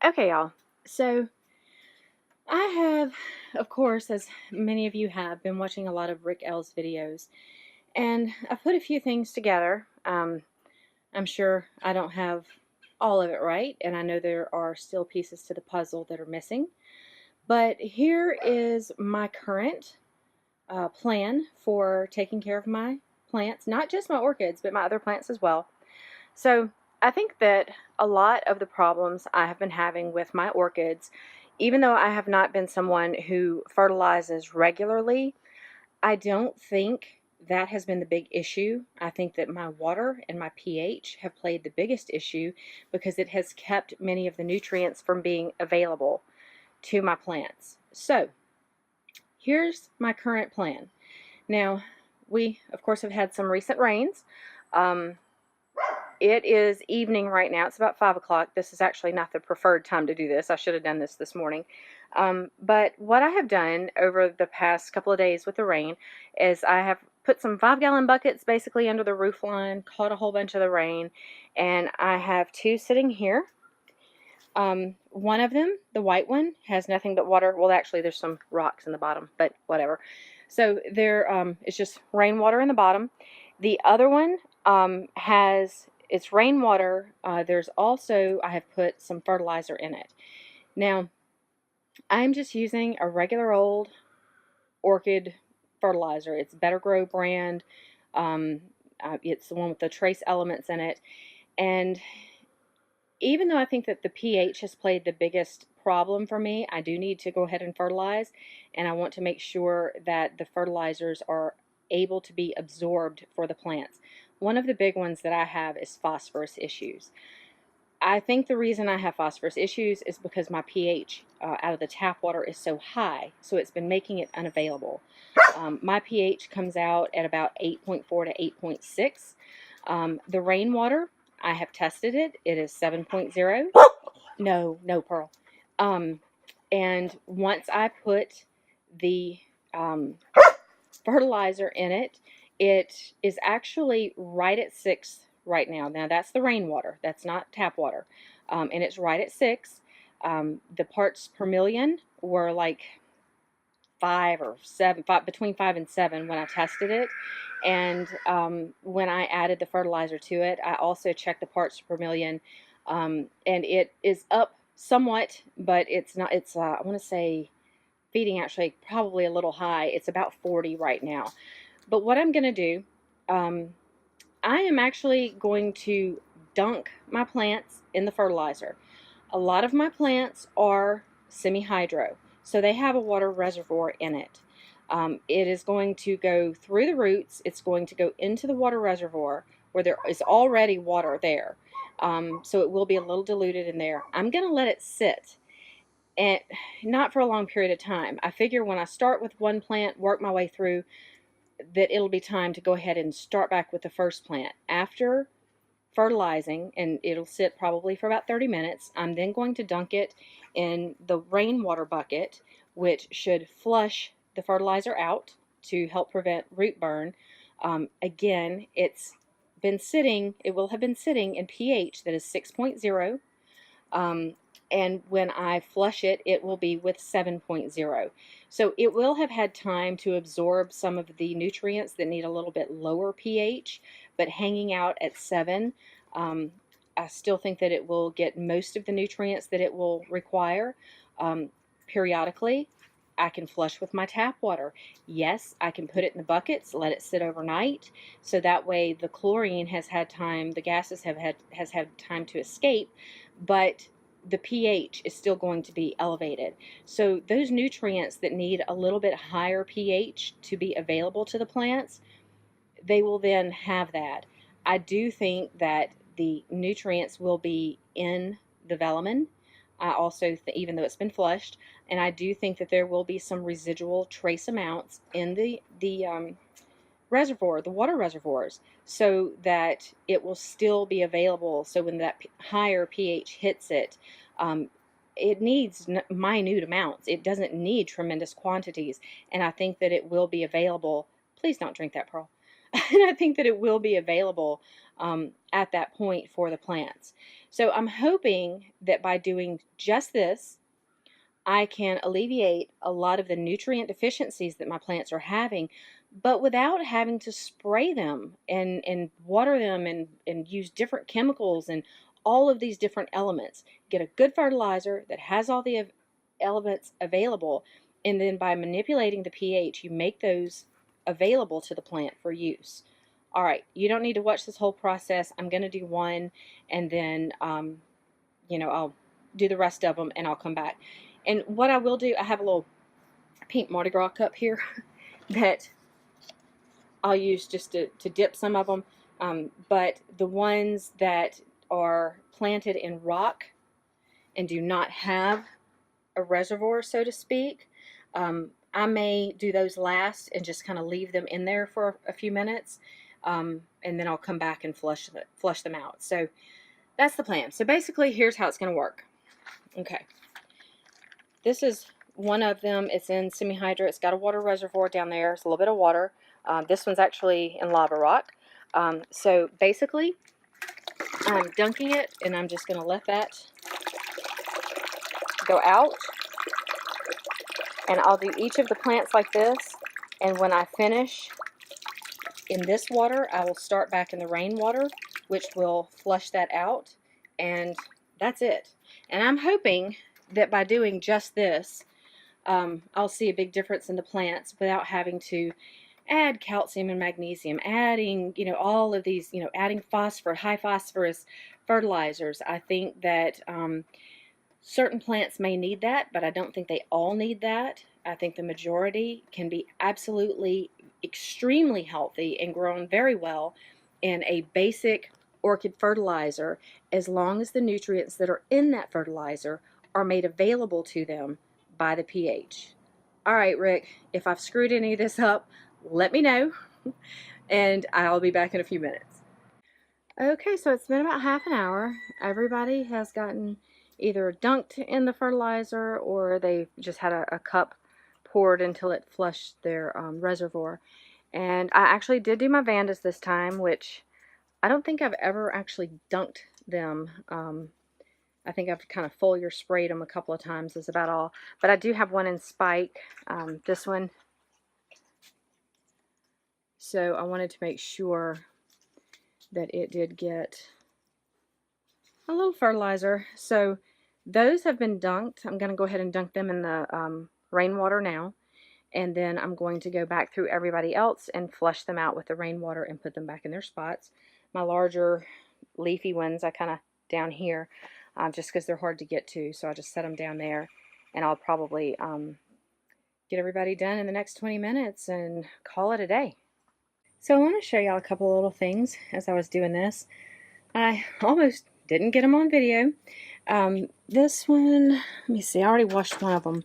Okay, y'all. So I have, of course, as many of you have, been watching a lot of Rick L's videos, and I put a few things together. I'm sure I don't have all of it right, and I know there are still pieces to the puzzle that are missing. But here is my current plan for taking care of my plants, not just my orchids, but my other plants as well. So I think that a lot of the problems I have been having with my orchids, even though I have not been someone who fertilizes regularly, I don't think that has been the big issue. I think that my water and my pH have played the biggest issue because it has kept many of the nutrients from being available to my plants. So here's my current plan. Now, we, of course, have had some recent rains. Um, It is evening right now. It's about 5 o'clock. This is actually not the preferred time to do this. I should have done this morning. But what I have done over the past couple of days with the rain is I have put some 5-gallon buckets basically under the roof line, caught a whole bunch of the rain, and I have two sitting here. One of them, the white one, has nothing but water. Well, actually, there's some rocks in the bottom, but whatever. So it's just rainwater in the bottom. The other one has it's rainwater. There's also, I have put some fertilizer in it. Now, I'm just using a regular old orchid fertilizer. It's Better Grow brand. It's the one with the trace elements in it. And even though I think that the pH has played the biggest problem for me, I do need to go ahead and fertilize, and I want to make sure that the fertilizers are able to be absorbed for the plants. One of the big ones that I have is phosphorus issues. I think the reason I have phosphorus issues is because my pH out of the tap water is so high, so it's been making it unavailable. My pH comes out at about 8.4 to 8.6. The rainwater, I have tested it. It is 7.0. No, Pearl. Um, and once I put the fertilizer in it, it is actually right at 6 right now. Now that's the rainwater. That's not tap water. And it's right at 6. The parts per million were like 5 or 7, between 5 and 7 when I tested it. And when I added the fertilizer to it, I also checked the parts per million, and it is up somewhat, but it's not. It's I want to say feeding actually probably a little high. It's about 40 right now. But what I'm going to do, I am actually going to dunk my plants in the fertilizer. A lot of my plants are semi-hydro, so they have a water reservoir in it. It is going to go through the roots. It's going to go into the water reservoir where there is already water there. So it will be a little diluted in there. I'm going to let it sit, and not for a long period of time. I figure when I start with one plant, work my way through, that it'll be time to go ahead and start back with the first plant. After fertilizing, and it'll sit probably for about 30 minutes, I'm then going to dunk it in the rainwater bucket, which should flush the fertilizer out to help prevent root burn. Again, it will have been sitting in pH that is 6.0. And when I flush it, it will be with 7.0. So it will have had time to absorb some of the nutrients that need a little bit lower pH, but hanging out at 7, I still think that it will get most of the nutrients that it will require. Periodically, I can flush with my tap water. Yes, I can put it in the buckets, let it sit overnight, so that way the chlorine has had time, the gases has had time to escape, but the pH is still going to be elevated. So those nutrients that need a little bit higher pH to be available to the plants, they will then have that. I do think that the nutrients will be in the velamen. I also, even though it's been flushed, and I do think that there will be some residual trace amounts in the reservoir, the water reservoirs, so that it will still be available. So when that higher pH hits it, it needs minute amounts. It doesn't need tremendous quantities, and I think that it will be available. Please don't drink that, Pearl. And I think that it will be available at that point for the plants. So I'm hoping that by doing just this, I can alleviate a lot of the nutrient deficiencies that my plants are having, but without having to spray them and water them and use different chemicals and all of these different elements. Get a good fertilizer that has all the elements available, and then by manipulating the pH, you make those available to the plant for use. All right, you don't need to watch this whole process. I'm going to do one, and then I'll do the rest of them and I'll come back. And what I will do, I have a little pink Mardi Gras cup here that I'll use just to dip some of them. But the ones that are planted in rock and do not have a reservoir, so to speak, I may do those last and just kind of leave them in there for a few minutes. And then I'll come back and flush them out. So that's the plan. So basically, here's how it's going to work. Okay. This is one of them. It's in semi-hydro. It's got a water reservoir down there. It's a little bit of water. This one's actually in lava rock. So basically, I'm dunking it, and I'm just going to let that go out. And I'll do each of the plants like this. And when I finish in this water, I will start back in the rainwater, which will flush that out. And that's it. And I'm hoping that by doing just this, I'll see a big difference in the plants without having to add calcium and magnesium, adding, all of these, adding phosphorus, high phosphorus fertilizers. I think that certain plants may need that, but I don't think they all need that. I think the majority can be absolutely extremely healthy and grown very well in a basic orchid fertilizer, as long as the nutrients that are in that fertilizer are made available to them by the pH. All right, Rick, if I've screwed any of this up, let me know, and I'll be back in a few minutes. Okay, so it's been about half an hour. Everybody has gotten either dunked in the fertilizer or they just had a cup poured until it flushed their reservoir. And I actually did do my vandas this time, which I don't think I've ever actually dunked them. I think I've kind of foliar sprayed them a couple of times is about all. But I do have one in spike, this one. So I wanted to make sure that it did get a little fertilizer. So those have been dunked. I'm going to go ahead and dunk them in the rainwater now. And then I'm going to go back through everybody else and flush them out with the rainwater and put them back in their spots. My larger leafy ones, I kind of down here, just because they're hard to get to. So I'll just set them down there, and I'll probably get everybody done in the next 20 minutes and call it a day. So I want to show y'all a couple of little things as I was doing this. I almost didn't get them on video. This one, let me see, I already washed one of them.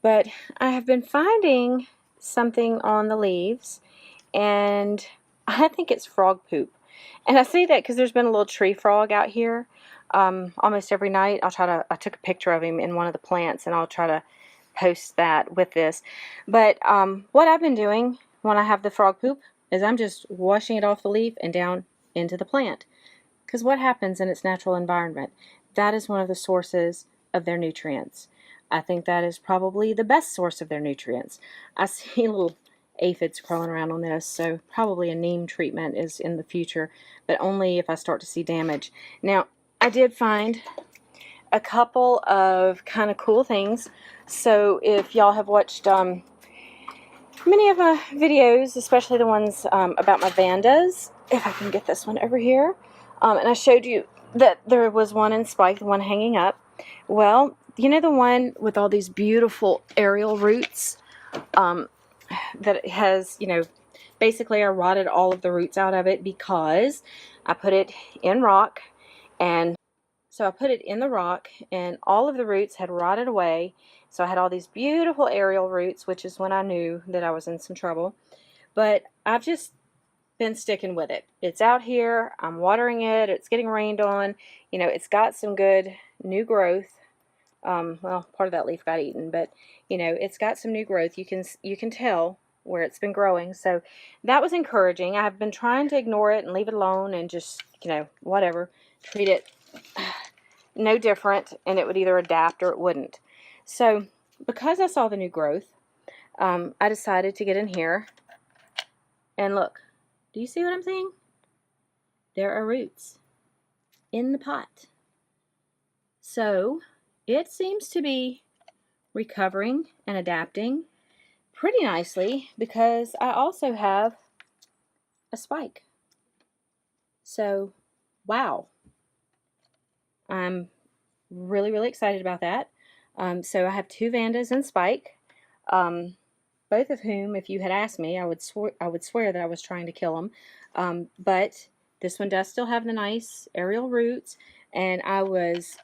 But I have been finding something on the leaves, and I think it's frog poop. And I say that because there's been a little tree frog out here almost every night. I took a picture of him in one of the plants, and I'll try to post that with this. But what I've been doing when I have the frog poop is I'm just washing it off the leaf and down into the plant. Because what happens in its natural environment? That is one of the sources of their nutrients. I think that is probably the best source of their nutrients. I see little aphids crawling around on this, so probably a neem treatment is in the future, but only if I start to see damage. Now, I did find a couple of kind of cool things. So if y'all have watched many of my videos, especially the ones about my vandas, if I can get this one over here, and I showed you that there was one in spike, the one hanging up. Well, you know the one with all these beautiful aerial roots that has, basically I rotted all of the roots out of it because I put it in rock. And so I put it in the rock and all of the roots had rotted away. So I had all these beautiful aerial roots, which is when I knew that I was in some trouble. But I've just been sticking with it. It's out here. I'm watering it. It's getting rained on. It's got some good new growth. Well, part of that leaf got eaten, but it's got some new growth. You can tell where it's been growing. So that was encouraging. I've been trying to ignore it and leave it alone and just, whatever, treat it no different, and it would either adapt or it wouldn't. So because I saw the new growth, I decided to get in here and look. Do you see what I'm saying? There are roots in the pot. So it seems to be recovering and adapting pretty nicely because I also have a spike. So, wow. I'm really, really excited about that. So I have two vandas and spike, both of whom, if you had asked me, I would swear that I was trying to kill them. But this one does still have the nice aerial roots, and I was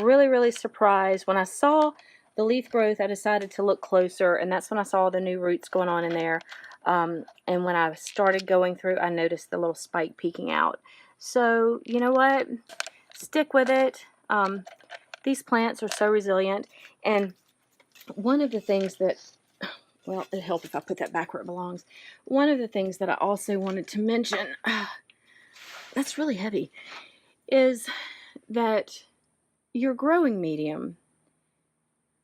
really, really surprised when I saw the leaf growth. I decided to look closer, and that's when I saw the new roots going on in there. And when I started going through, I noticed the little spike peeking out. So, you know what? Stick with it. These plants are so resilient, and one of the things that, well, it'd help if I put that back where it belongs. One of the things that I also wanted to mention, that's really heavy, is that your growing medium,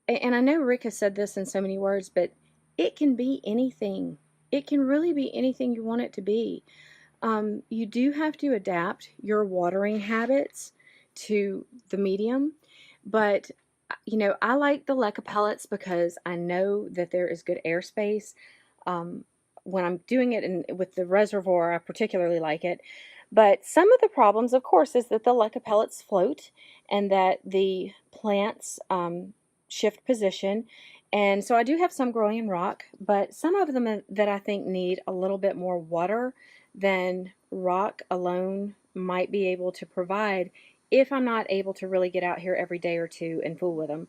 and I know Rick has said this in so many words, but it can be anything. It can really be anything you want it to be. You do have to adapt your watering habits to the medium, but you know, I like the leca pellets because I know that there is good airspace. When I'm doing it with the reservoir, I particularly like it. But some of the problems, of course, is that the leca pellets float and that the plants shift position. And so I do have some growing in rock, but some of them that I think need a little bit more water than rock alone might be able to provide if I'm not able to really get out here every day or two and fool with them.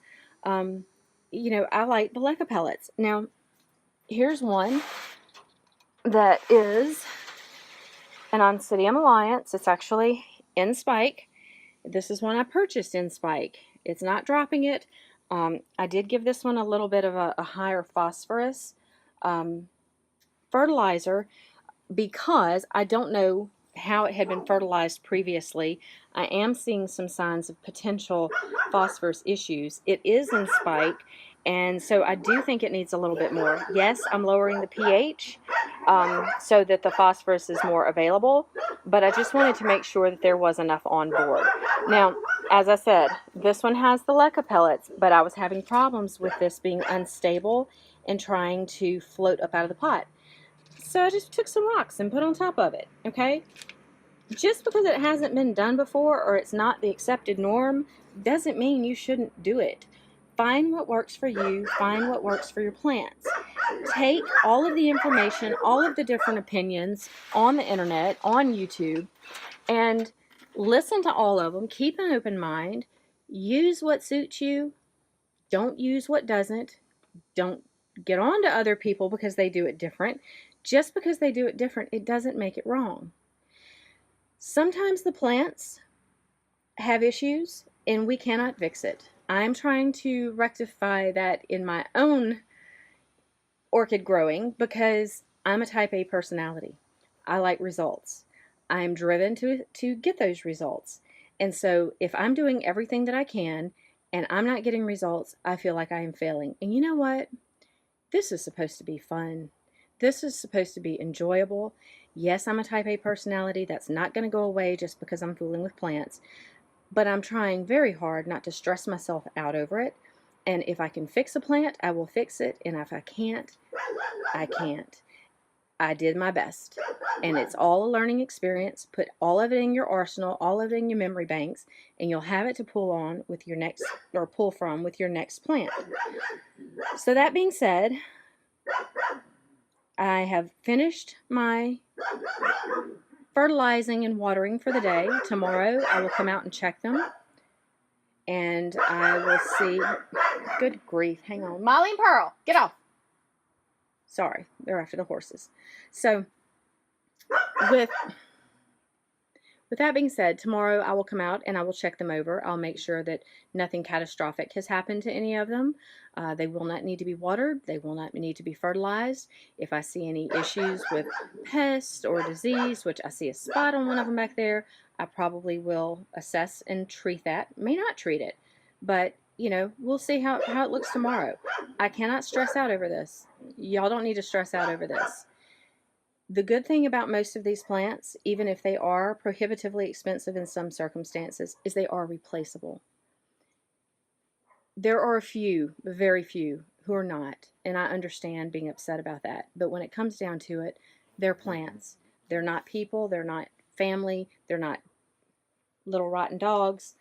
You know, I like the leca pellets. Now, here's one that is an Oncidium Alliance. It's actually in spike. This is one I purchased in spike. It's not dropping it. I did give this one a little bit of a higher phosphorus fertilizer because I don't know how it had been fertilized previously. I am seeing some signs of potential phosphorus issues. It is in spike, and so I do think it needs a little bit more. Yes, I'm lowering the pH so that the phosphorus is more available, but I just wanted to make sure that there was enough on board. Now, as I said, this one has the leca pellets, but I was having problems with this being unstable and trying to float up out of the pot. So I just took some rocks and put on top of it, okay? Just because it hasn't been done before or it's not the accepted norm doesn't mean you shouldn't do it. Find what works for you, find what works for your plants. Take all of the information, all of the different opinions on the internet, on YouTube, and listen to all of them. Keep an open mind. Use what suits you. Don't use what doesn't. Don't get on to other people because they do it different. Just because they do it different, it doesn't make it wrong. Sometimes the plants have issues and we cannot fix it. I'm trying to rectify that in my own orchid growing because I'm a type A personality. I like results. I'm driven to get those results. And so if I'm doing everything that I can and I'm not getting results, I feel like I am failing. And you know what? This is supposed to be fun. This is supposed to be enjoyable. Yes, I'm a type A personality. That's not going to go away just because I'm fooling with plants. But I'm trying very hard not to stress myself out over it. And if I can fix a plant, I will fix it. And if I can't, I can't. I did my best. And it's all a learning experience. Put all of it in your arsenal, all of it in your memory banks, and you'll have it to pull on with your next, or pull from with your next plant. So that being said, I have finished my fertilizing and watering for the day. Tomorrow I will come out and check them. And I will see. Good grief. Hang on. Molly and Pearl, get off. Sorry, they're after the horses. So With that being said, tomorrow I will come out and I will check them over. I'll make sure that nothing catastrophic has happened to any of them. They will not need to be watered. They will not need to be fertilized. If I see any issues with pests or disease, which I see a spot on one of them back there, I probably will assess and treat that. May not treat it, but you know, we'll see how it looks tomorrow. I cannot stress out over this. Y'all don't need to stress out over this. The good thing about most of these plants, even if they are prohibitively expensive in some circumstances, is they are replaceable. There are a few, very few, who are not, and I understand being upset about that. But when it comes down to it, they're plants. They're not people, they're not family, they're not little rotten dogs.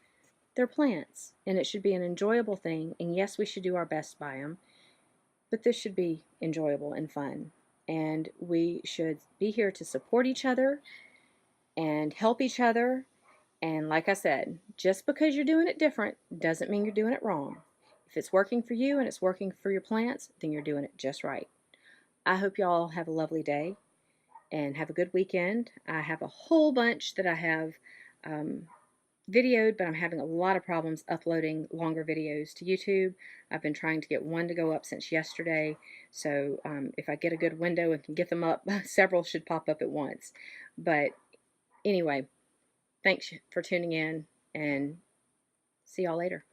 They're plants, and it should be an enjoyable thing. And yes, we should do our best by them, but this should be enjoyable and fun. And we should be here to support each other and help each other. And like I said, just because you're doing it different doesn't mean you're doing it wrong. If it's working for you and it's working for your plants, then you're doing it just right. I hope y'all have a lovely day and have a good weekend. I have a whole bunch that I have videoed, but I'm having a lot of problems uploading longer videos to YouTube. I've been trying to get one to go up since yesterday, so if I get a good window and can get them up, several should pop up at once. But anyway, thanks for tuning in, and see y'all later.